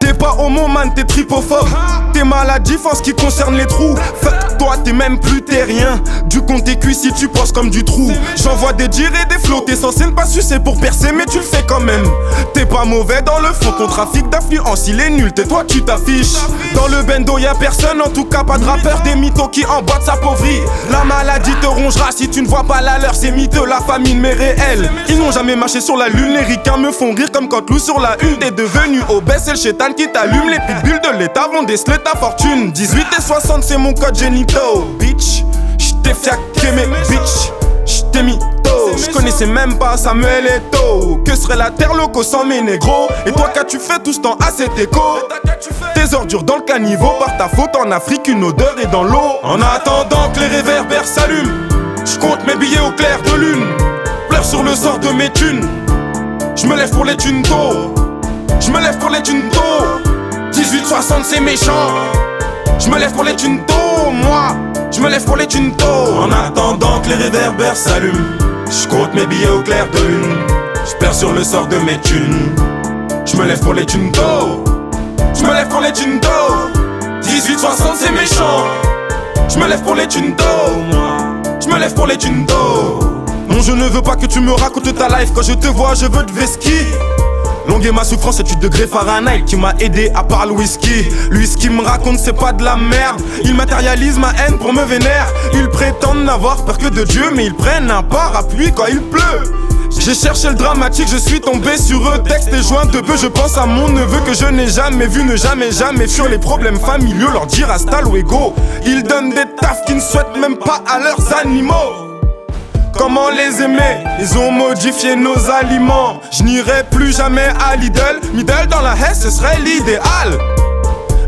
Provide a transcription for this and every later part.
T'es pas homo man, t'es tripophobe. T'es maladif en ce qui concerne les trous. Fuck toi, t'es même plus terrien. Du compte tes cuisses si tu penses comme du trou. J'envoie des dires et des flots. T'es censé ne pas sucer pour percer, mais tu le fais quand même. T'es pas mauvais dans le fond, ton trafic d'influence il est nul. T'es toi, tu t'affiches. Dans le bendo y'a personne, en tout cas pas de rappeur. Des mythos qui emboîtent s'appauvrit. La maladie te rongera si tu ne vois pas la leur. C'est miteux, la famine mais réelle. Ils n'ont jamais marché sur la lune. Les ricains me font rire comme quand Lou sur la une. T'es devenu obèse, c'est le chétan qui t'allume. Les pitbulls de l'état vont déceler ta fortune. 18 et 60 c'est mon code génito. Bitch, j't'ai fiaqué mes bitch, j't'ai mytho. J'connaissais même pas Samuel Eto'o. Que serait la terre loco sans mes négros? Et toi qu'as-tu fait tout ce temps à cet écho? Tes ordures dans le caniveau, par ta faute en Afrique une odeur est dans l'eau. En attendant que les réverbères s'allument, j'compte mes billets au clair de lune. Pleure sur le sort de mes thunes. J'me lève pour les thunes tôt. J'me lève pour les thunes tôt. 18-60 c'est méchant. J'me lève pour les thunes tôt, moi. J'me lève pour les thunes tôt. En attendant que les réverbères s'allument, j'compte mes billets au clair de lune. J'perds sur le sort de mes thunes. J'me lève pour les thunes tôt. J'me lève pour les thunes tôt. 18-60 c'est méchant. J'me lève pour les thunes tôt, moi. J'me lève pour les thunes tôt. Non, je ne veux pas que tu me racontes ta life. Quand je te vois, je veux te veski. Longue est ma souffrance, 7 degrés Fahrenheit qui m'a aidé à part le whisky. Lui ce qu'il me raconte c'est pas de la merde. Il matérialise ma haine pour me vénère. Ils prétendent n'avoir peur que de Dieu, mais ils prennent un parapluie quand il pleut. J'ai cherché le dramatique, je suis tombé sur eux. Texte et joint de peu, je pense à mon neveu que je n'ai jamais vu, ne jamais fuir les problèmes familiaux, leur dire hasta luego. Ils donnent des tafs qui ne souhaitent même pas à leurs animaux. Comment les aimer? Ils ont modifié nos aliments. Je n'irai plus jamais à Lidl. Middle dans la haie, ce serait l'idéal.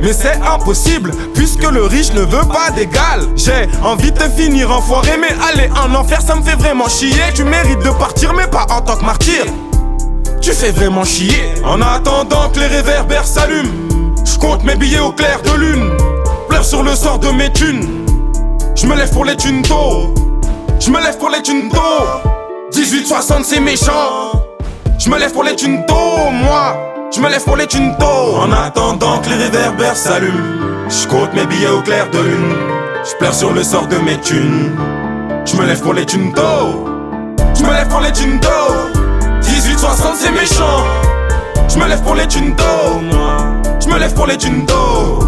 Mais c'est impossible, puisque le riche ne veut pas d'égal. J'ai envie de te finir enfoiré, mais aller en enfer ça me fait vraiment chier. Tu mérites de partir, mais pas en tant que martyr. Tu fais vraiment chier. En attendant que les réverbères s'allument, j'compte mes billets au clair de lune. Pleure sur le sort de mes thunes. J'me lève pour les thunes tôt. J'me lève pour les thunes tôt. 18-60 c'est méchant. J'me lève pour les thunes tôt, moi. J'me lève pour les thunes tôt. En attendant que les réverbères s'allument, j'compte mes billets au clair de lune. J'pleure sur le sort de mes thunes. J'me lève pour les thunes tôt. J'me lève pour les thunes tôt. 18-60 c'est méchant. J'me lève pour les thunes tôt, moi. J'me lève pour les thunes tôt.